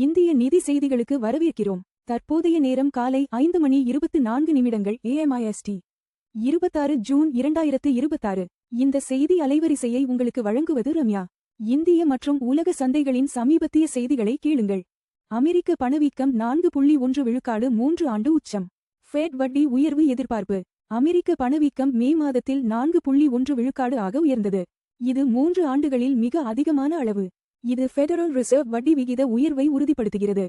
இந்திய நிதி செய்திகளுக்கு வரவேற்கிறோம். தற்போதைய நேரம் காலை 5:24 AMIST. 26 ஜூன் 2026. இந்த செய்தி அலைவரிசையை உங்களுக்கு வழங்குவது ரம்யா. இந்திய மற்றும் உலக சந்தைகளின் சமீபத்திய செய்திகளை கேளுங்கள். அமெரிக்க பணவீக்கம் 4.1 விழுக்காடு 3 ஆண்டு உச்சம். ஃபெட் வட்டி உயர்வு எதிர்பார்ப்பு. அமெரிக்க பணவீக்கம் மே மாதத்தில் 4.1 விழுக்காடு ஆக உயர்ந்தது. இது 3 ஆண்டுகளில் மிக அதிகமான அளவு. இது ஃபெடரல் ரிசர்வ் வட்டி விகித உயர்வை உறுதிப்படுத்துகிறது.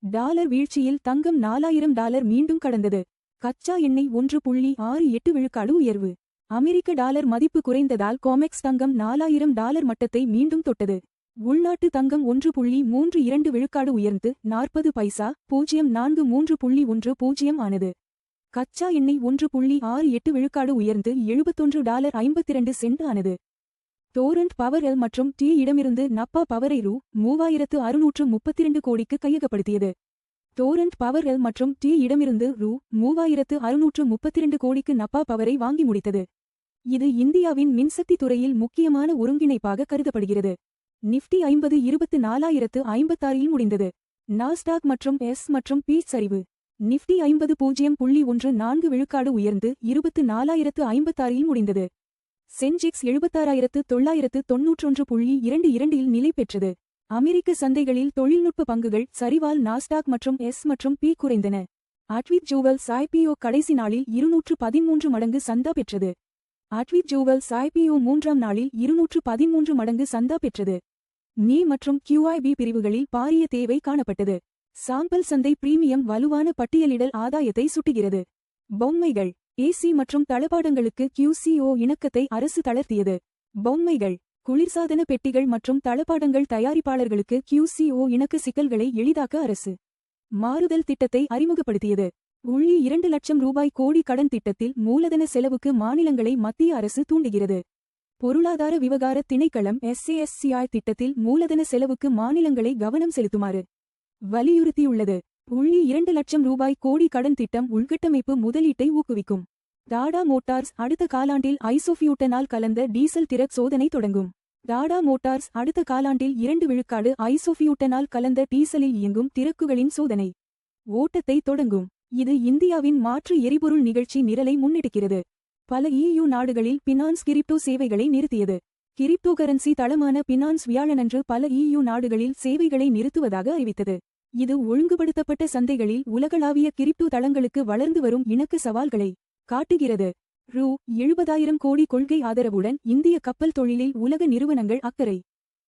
டாலர் வீழ்ச்சியில் தங்கம் $4000 மீண்டும் கடந்தது. கச்சா எண்ணெய் 1.68 விழுக்காடு உயர்வு. அமெரிக்க டாலர் மதிப்பு குறைந்ததால் கோமெக்ஸ் தங்கம் $4000 மட்டத்தை மீண்டும் தொட்டது. உள்நாட்டு தங்கம் 1.32 விழுக்காடு உயர்ந்து 40 பைசா 0.4310 ஆனது. கச்சா எண்ணெய் 1.68 விழுக்காடு உயர்ந்து $71.52 ஆனது. டோரண்ட் பவர் எல் மற்றும் டி இடமிருந்து நப்பா பவரை $3632 கோடிக்கு கையகப்படுத்தியது. டோரண்ட் பவர் எல் மற்றும் டி இடமிருந்து $3632 கோடிக்கு நப்பா பவரை வாங்கி முடித்தது. இது இந்தியாவின் மின்சக்தி துறையில் முக்கியமான ஒருங்கிணைப்பாக கருதப்படுகிறது. நிஃப்டி 50 24,056 முடிந்தது. நாஸ்டாக் மற்றும் எஸ் மற்றும் பி சரிவு. நிஃப்டி 50 0.14 விழுக்காடு உயர்ந்து 24,056 முடிந்தது. சென்செக்ஸ் 76,991.22 நிலை பெற்றது. அமெரிக்க சந்தைகளில் தொழில்நுட்ப பங்குகள் சரிவால் நாஸ்டாக் மற்றும் எஸ் மற்றும் பி குறைந்தன. அட்விட் ஜூவல்ஸ் IPO கடைசி நாளில் 213 மடங்கு சந்தா பெற்றது. அட்விட் ஜூவல்ஸ் IPO 3ஆம் நாளில் 213 மடங்கு சந்தா பெற்றது. நீ மற்றும் QIB பிரிவுகளில் பாரிய தேவை காணப்பட்டது. சாம்பல் சந்தை பிரீமியம் வலுவான பட்டியலிடல் ஆதாயத்தை சுட்டுகிறது. பொம்மைகள் ஏசி மற்றும் தளபாடங்களுக்கு QCO இணக்கத்தை அரசு தளர்த்தியது. பொம்மைகள் குளிர்சாதன பெட்டிகள் மற்றும் தளபாடங்கள் தயாரிப்பாளர்களுக்கு QCO இணக்க சிக்கல்களை எளிதாக்க அரசு மாறுதல் திட்டத்தை அறிமுகப்படுத்தியது. 2 லட்சம் ரூபாய் கோடி கடன் திட்டத்தில் மூலதன செலவுக்கு மாநிலங்களை மத்திய அரசு தூண்டுகிறது. பொருளாதார விவகார திணைக்களம் SASCI திட்டத்தில் மூலதன செலவுக்கு மாநிலங்களை கவனம் செலுத்துமாறு வலியுறுத்தியுள்ளது. 2 லட்சம் ரூபாய் கோடி கடன் திட்டம் உள்கட்டமைப்பு முதலீட்டை ஊக்குவிக்கும். டாடா மோட்டார்ஸ் அடுத்த காலாண்டில் ஐசோஃபியூட்டனால் கலந்த டீசல் திறக் சோதனை தொடங்கும். டாடா மோட்டார்ஸ் அடுத்த காலாண்டில் 2 விழுக்காடு ஐசோஃபியூட்டனால் கலந்த டீசலில் இயங்கும் திறக்குகளின் சோதனை ஓட்டத்தை தொடங்கும். இது இந்தியாவின் மாற்று எரிபொருள் நிகழ்ச்சி நிரலை முன்னெடுக்கிறது. பல EU நாடுகளில் பினான்ஸ் கிரிப்டோ சேவைகளை நிறுத்தியது. கிரிப்டோ கரன்சி தளமான பினான்ஸ் வியாழனன்று பல EU நாடுகளில் சேவைகளை நிறுத்துவதாக அறிவித்தது. இது ஒழுங்குபடுத்தப்பட்ட சந்தைகளில் உலகளாவிய கிரிப்டோ தளங்களுக்கு வளர்ந்து வரும் இணக்க சவால்களை காட்டுகிறது. $70,000 கோடி கொள்கை ஆதரவுடன் இந்திய கப்பல் தொழிலில் உலக நிறுவனங்கள் அக்கறை.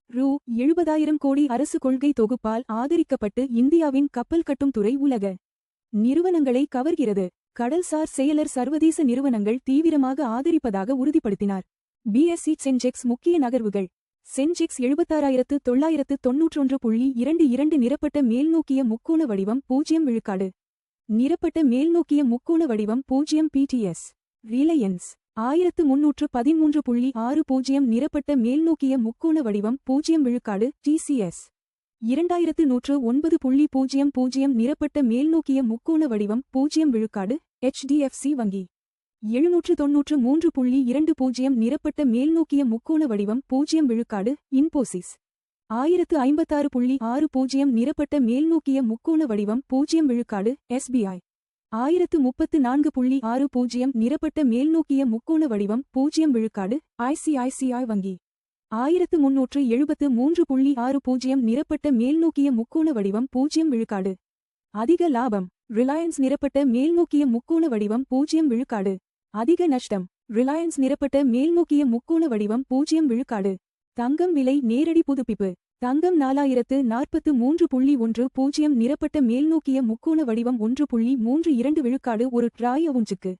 $70,000 கோடி அரசு கொள்கை தொகுப்பால் ஆதரிக்கப்பட்டு இந்தியாவின் கப்பல் கட்டும் துறை உலக நிறுவனங்களை கவர்கிறது. கடல்சார் செயலர் சர்வதேச நிறுவனங்கள் தீவிரமாக ஆதரிப்பதாக உறுதிப்படுத்தினார். BSE சென்செக்ஸ் முக்கிய நகர்வுகள். சென்செக்ஸ் 76,991.22 நிரப்பட்ட மேல்நோக்கிய முக்கோண வடிவம் 0 விழுக்காடு. நிரப்பட்ட மேல்நோக்கிய முக்கோண வடிவம் 0 PTS. ரிலையன்ஸ் 1313.60 நிரப்பட்ட மேல்நோக்கிய முக்கோண வடிவம் 0 விழுக்காடு TCS. 2109.00 நிரப்பட்ட மேல்நோக்கிய முக்கோண வடிவம் 0 விழுக்காடு HDFC வங்கி. 793.20 நிரப்பட்ட மேல்நோக்கிய முக்கோண வடிவம் 0 விழுக்காடு இன்போசிஸ். 1056.60 நிரப்பட்ட மேல்நோக்கிய முக்கோண வடிவம் 0 விழுக்காடு SBI. 1034.60 நிரப்பட்ட மேல்நோக்கிய முக்கோண வடிவம் 0 விழுக்காடு ICICI வங்கி. 1373.60 நிரப்பட்ட மேல்நோக்கிய முக்கோண வடிவம் 0 விழுக்காடு. அதிக லாபம் ரிலையன்ஸ் நிரப்பட்ட மேல்நோக்கிய முக்கோண வடிவம் 0 விழுக்காடு. அதிக நஷ்டம் ரிலையன்ஸ் நிரப்பட்ட மேல்நோக்கிய முக்கோண வடிவம் 0 விழுக்காடு. தங்கம் விலை நேரடி புதுப்பிப்பு. தங்கம் 4043.10 நிரப்பட்ட மேல்நோக்கிய முக்கோண வடிவம் 1.32 விழுக்காடு ஒரு ட்ராய் அவுன்ஸுக்கு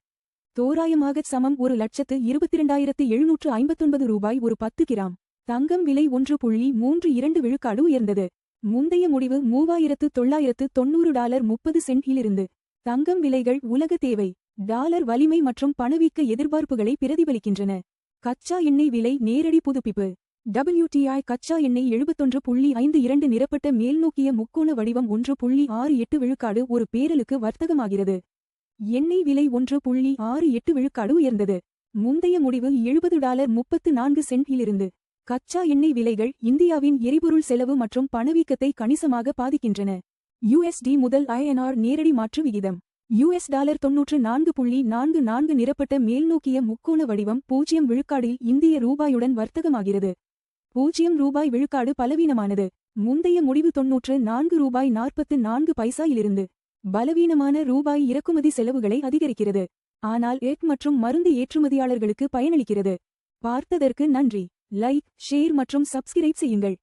தோராயமாக சமம் 1,22,759 ரூபாய் ஒரு 10 கிராம். தங்கம் விலை 1.32 விழுக்காடு உயர்ந்தது. முந்தைய முடிவு $3,990.30 இலிருந்து. தங்கம் விலைகள் உலக தேவை டாலர் வலிமை மற்றும் பணவீக்க எதிர்பார்ப்புகளை பிரதிபலிக்கின்றன. கச்சா எண்ணெய் விலை நேரடி புதுப்பிப்பு. WTI கச்சா எண்ணெய் 71.52 நிரப்பட்ட மேல்நோக்கிய முக்கோண வடிவம் 1.68 விழுக்காடு ஒரு பேரலுக்கு வர்த்தகமாகிறது. எண்ணெய் விலை 1.68 விழுக்காடு உயர்ந்தது. முந்தைய முடிவு $70.34 இலிருந்து. கச்சா எண்ணெய் விலைகள் இந்தியாவின் எரிபொருள் செலவு மற்றும் பணவீக்கத்தை கணிசமாக பாதிக்கின்றன. USD முதல் INR நேரடி மாற்று விகிதம். US டாலர் 94.44 நிரப்பட்ட மேல்நோக்கிய முக்கோண வடிவம் 0 விழுக்காடில் இந்திய ரூபாயுடன் வர்த்தகமாகிறது. 0 ரூபாய் விழுக்காடு பலவீனமானது. முந்தைய முடிவு 94 ரூபாய் 44 பைசாயிலிருந்து. பலவீனமான ரூபாய் இறக்குமதி செலவுகளை அதிகரிக்கிறது. ஆனால் மற்றும் மருந்து ஏற்றுமதியாளர்களுக்கு பயனளிக்கிறது. பார்த்ததற்கு நன்றி. லைக், ஷேர் மற்றும் சப்ஸ்கிரைப் செய்யுங்கள்.